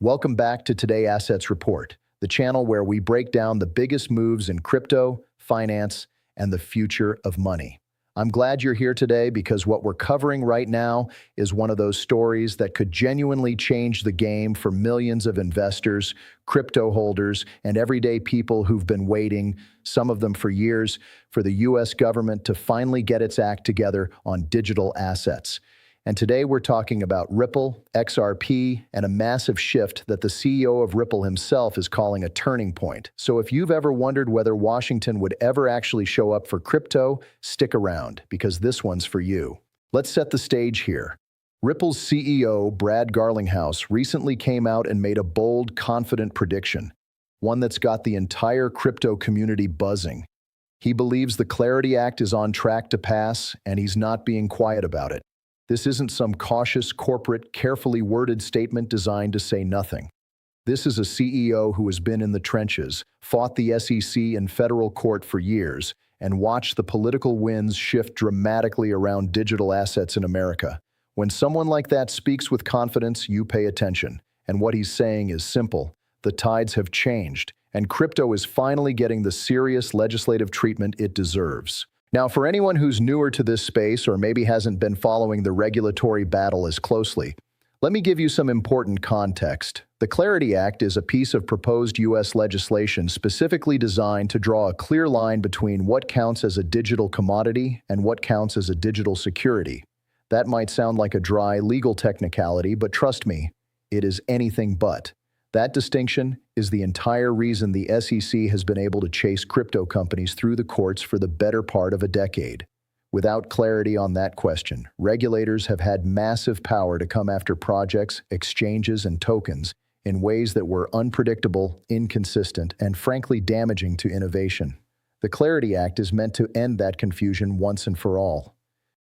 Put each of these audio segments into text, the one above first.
Welcome back to Today Assets Report, the channel where we break down the biggest moves in crypto, finance, and the future of money. I'm glad you're here today because what we're covering right now is one of those stories that could genuinely change the game for millions of investors, crypto holders, and everyday people who've been waiting, some of them for years, for the US government to finally get its act together on digital assets. And today we're talking about Ripple, XRP, and a massive shift that the CEO of Ripple himself is calling a turning point. So if you've ever wondered whether Washington would ever actually show up for crypto, stick around, because this one's for you. Let's set the stage here. Ripple's CEO, Brad Garlinghouse, recently came out and made a bold, confident prediction, one that's got the entire crypto community buzzing. He believes the Clarity Act is on track to pass, and he's not being quiet about it. This isn't some cautious, corporate, carefully worded statement designed to say nothing. This is a CEO who has been in the trenches, fought the SEC in federal court for years, and watched the political winds shift dramatically around digital assets in America. When someone like that speaks with confidence, you pay attention. And what he's saying is simple. The tides have changed, and crypto is finally getting the serious legislative treatment it deserves. Now, for anyone who's newer to this space or maybe hasn't been following the regulatory battle as closely, let me give you some important context. The Clarity Act is a piece of proposed U.S. legislation specifically designed to draw a clear line between what counts as a digital commodity and what counts as a digital security. That might sound like a dry legal technicality, but trust me, it is anything but. That distinction is the entire reason the SEC has been able to chase crypto companies through the courts for the better part of a decade. Without clarity on that question, regulators have had massive power to come after projects, exchanges, and tokens in ways that were unpredictable, inconsistent, and frankly damaging to innovation. The Clarity Act is meant to end that confusion once and for all.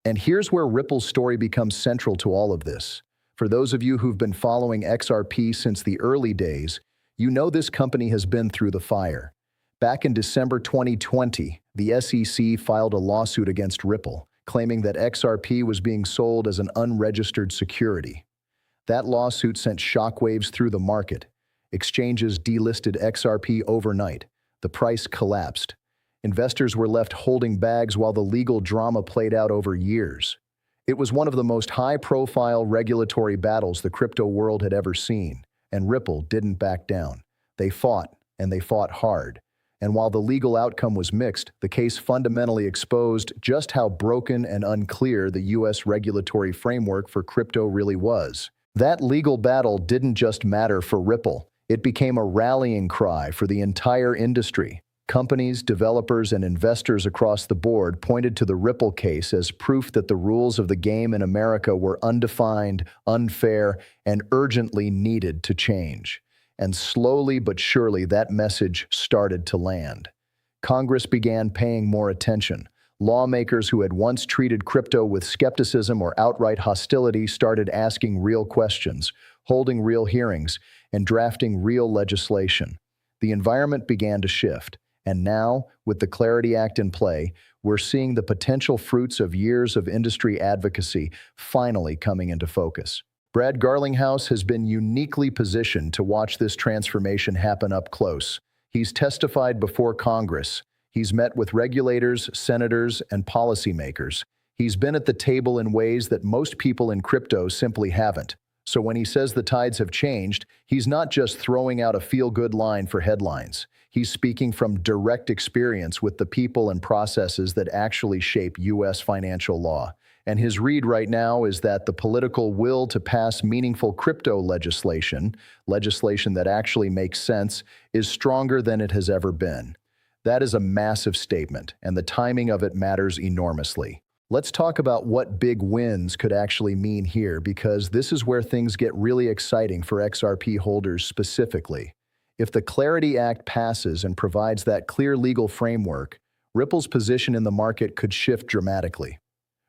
And here's where Ripple's story becomes central to all of this. For those of you who've been following XRP since the early days, you know this company has been through the fire. Back in December 2020, the SEC filed a lawsuit against Ripple, claiming that XRP was being sold as an unregistered security. That lawsuit sent shockwaves through the market. Exchanges delisted XRP overnight. The price collapsed. Investors were left holding bags while the legal drama played out over years. It was one of the most high-profile regulatory battles the crypto world had ever seen, and Ripple didn't back down. They fought, and they fought hard. And while the legal outcome was mixed, the case fundamentally exposed just how broken and unclear the U.S. regulatory framework for crypto really was. That legal battle didn't just matter for Ripple. It became a rallying cry for the entire industry. Companies, developers, and investors across the board pointed to the Ripple case as proof that the rules of the game in America were undefined, unfair, and urgently needed to change. And slowly but surely that message started to land. Congress began paying more attention. Lawmakers who had once treated crypto with skepticism or outright hostility started asking real questions, holding real hearings, and drafting real legislation. The environment began to shift. And now, with the Clarity Act in play, we're seeing the potential fruits of years of industry advocacy finally coming into focus. Brad Garlinghouse has been uniquely positioned to watch this transformation happen up close. He's testified before Congress. He's met with regulators, senators, and policymakers. He's been at the table in ways that most people in crypto simply haven't. So when he says the tides have changed, he's not just throwing out a feel-good line for headlines. He's speaking from direct experience with the people and processes that actually shape U.S. financial law. And his read right now is that the political will to pass meaningful crypto legislation that actually makes sense, is stronger than it has ever been. That is a massive statement, and the timing of it matters enormously. Let's talk about what big wins could actually mean here, because this is where things get really exciting for XRP holders specifically. If the Clarity Act passes and provides that clear legal framework, Ripple's position in the market could shift dramatically.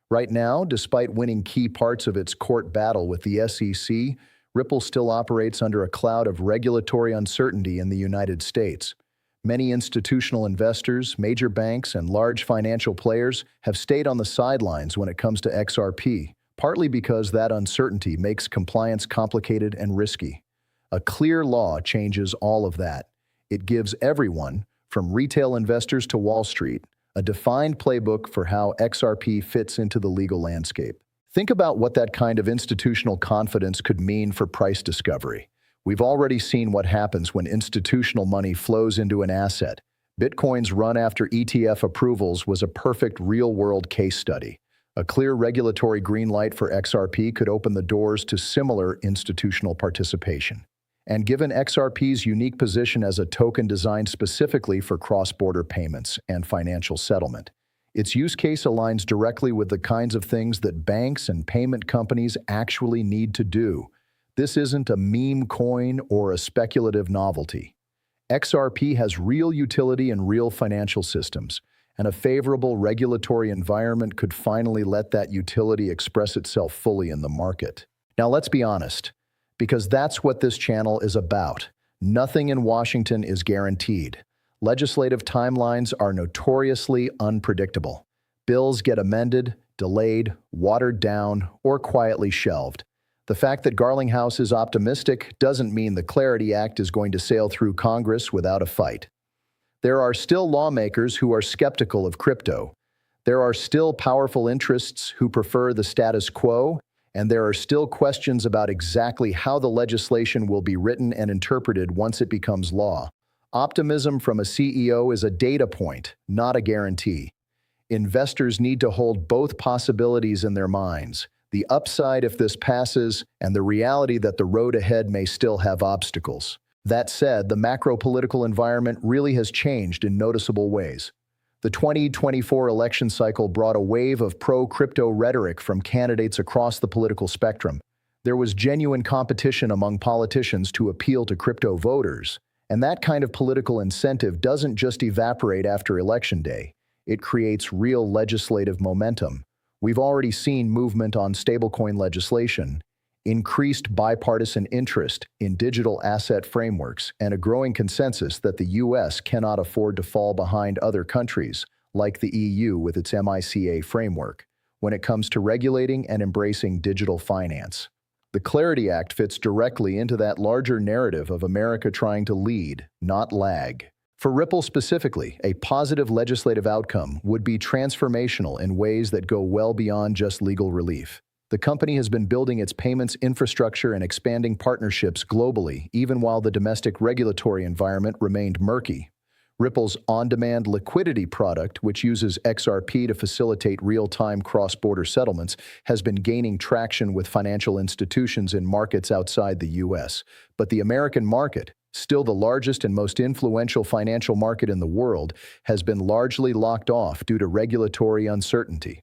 Right now, despite winning key parts of its court battle with the SEC, Ripple still operates under a cloud of regulatory uncertainty in the United States. Many institutional investors, major banks, and large financial players have stayed on the sidelines when it comes to XRP, partly because that uncertainty makes compliance complicated and risky. A clear law changes all of that. It gives everyone, from retail investors to Wall Street, a defined playbook for how XRP fits into the legal landscape. Think about what that kind of institutional confidence could mean for price discovery. We've already seen what happens when institutional money flows into an asset. Bitcoin's run after ETF approvals was a perfect real-world case study. A clear regulatory green light for XRP could open the doors to similar institutional participation. And given XRP's unique position as a token designed specifically for cross-border payments and financial settlement, its use case aligns directly with the kinds of things that banks and payment companies actually need to do. This isn't a meme coin or a speculative novelty. XRP has real utility in real financial systems, and a favorable regulatory environment could finally let that utility express itself fully in the market. Now let's be honest, because that's what this channel is about. Nothing in Washington is guaranteed. Legislative timelines are notoriously unpredictable. Bills get amended, delayed, watered down, or quietly shelved. The fact that Garlinghouse is optimistic doesn't mean the Clarity Act is going to sail through Congress without a fight. There are still lawmakers who are skeptical of crypto. There are still powerful interests who prefer the status quo, and there are still questions about exactly how the legislation will be written and interpreted once it becomes law. Optimism from a CEO is a data point, not a guarantee. Investors need to hold both possibilities in their minds: the upside if this passes, and the reality that the road ahead may still have obstacles. That said, the macro-political environment really has changed in noticeable ways. The 2024 election cycle brought a wave of pro-crypto rhetoric from candidates across the political spectrum. There was genuine competition among politicians to appeal to crypto voters, and that kind of political incentive doesn't just evaporate after Election Day. It creates real legislative momentum. We've already seen movement on stablecoin legislation, increased bipartisan interest in digital asset frameworks, and a growing consensus that the U.S. cannot afford to fall behind other countries, like the EU with its MiCA framework, when it comes to regulating and embracing digital finance. The Clarity Act fits directly into that larger narrative of America trying to lead, not lag. For Ripple specifically, a positive legislative outcome would be transformational in ways that go well beyond just legal relief. The company has been building its payments infrastructure and expanding partnerships globally, even while the domestic regulatory environment remained murky. Ripple's on-demand liquidity product, which uses XRP to facilitate real-time cross-border settlements, has been gaining traction with financial institutions in markets outside the U.S. But the American market, still the largest and most influential financial market in the world, has been largely locked off due to regulatory uncertainty.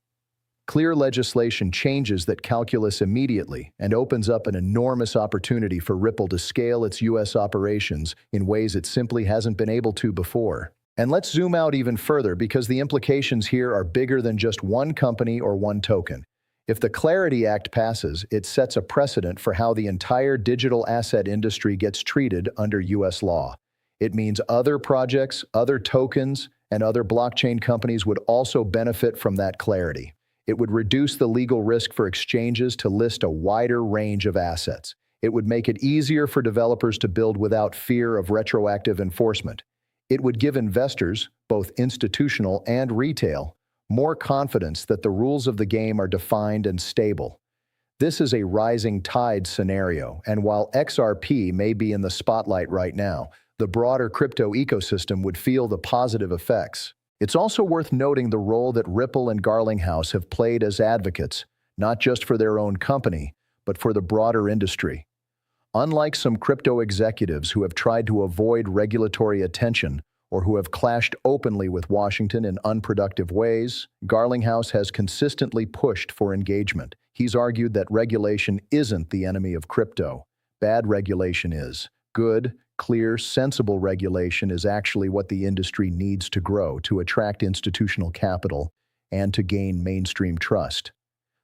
Clear legislation changes that calculus immediately and opens up an enormous opportunity for Ripple to scale its U.S. operations in ways it simply hasn't been able to before. And let's zoom out even further, because the implications here are bigger than just one company or one token. If the Clarity Act passes, it sets a precedent for how the entire digital asset industry gets treated under U.S. law. It means other projects, other tokens, and other blockchain companies would also benefit from that clarity. It would reduce the legal risk for exchanges to list a wider range of assets. It would make it easier for developers to build without fear of retroactive enforcement. It would give investors, both institutional and retail, more confidence that the rules of the game are defined and stable. This is a rising tide scenario, and while XRP may be in the spotlight right now, the broader crypto ecosystem would feel the positive effects. It's also worth noting the role that Ripple and Garlinghouse have played as advocates, not just for their own company, but for the broader industry. Unlike some crypto executives who have tried to avoid regulatory attention or who have clashed openly with Washington in unproductive ways, Garlinghouse has consistently pushed for engagement. He's argued that regulation isn't the enemy of crypto. Bad regulation is. Good, clear, sensible regulation is actually what the industry needs to grow, to attract institutional capital, and to gain mainstream trust.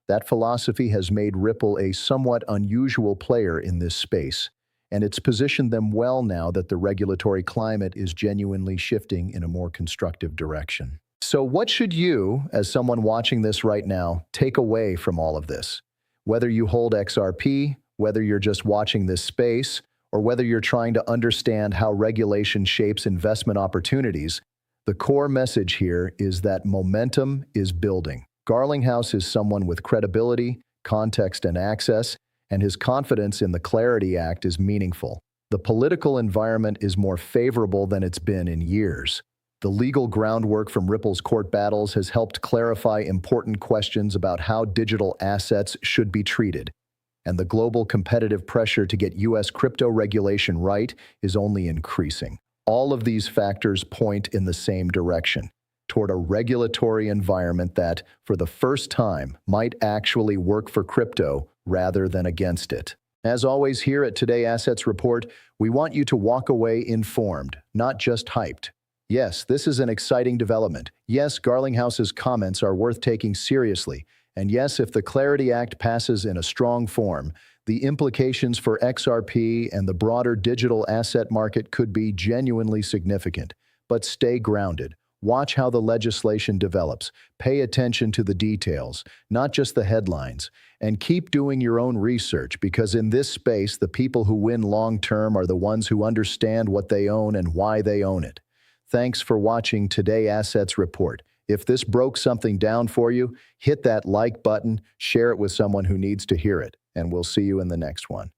That philosophy has made Ripple a somewhat unusual player in this space, and it's positioned them well now that the regulatory climate is genuinely shifting in a more constructive direction. So what should you, as someone watching this right now, take away from all of this? Whether you hold XRP, whether you're just watching this space, or whether you're trying to understand how regulation shapes investment opportunities, the core message here is that momentum is building. Garlinghouse is someone with credibility, context, and access, and his confidence in the Clarity Act is meaningful. The political environment is more favorable than it's been in years. The legal groundwork from Ripple's court battles has helped clarify important questions about how digital assets should be treated, and the global competitive pressure to get U.S. crypto regulation right is only increasing. All of these factors point in the same direction, toward a regulatory environment that, for the first time, might actually work for crypto rather than against it. As always, here at Today Assets Report, we want you to walk away informed, not just hyped. Yes, this is an exciting development. Yes, Garlinghouse's comments are worth taking seriously. And yes, if the Clarity Act passes in a strong form, the implications for XRP and the broader digital asset market could be genuinely significant. But stay grounded. Watch how the legislation develops. Pay attention to the details, not just the headlines. And keep doing your own research, because in this space, the people who win long-term are the ones who understand what they own and why they own it. Thanks for watching Today Assets Report. If this broke something down for you, hit that like button, share it with someone who needs to hear it, and we'll see you in the next one.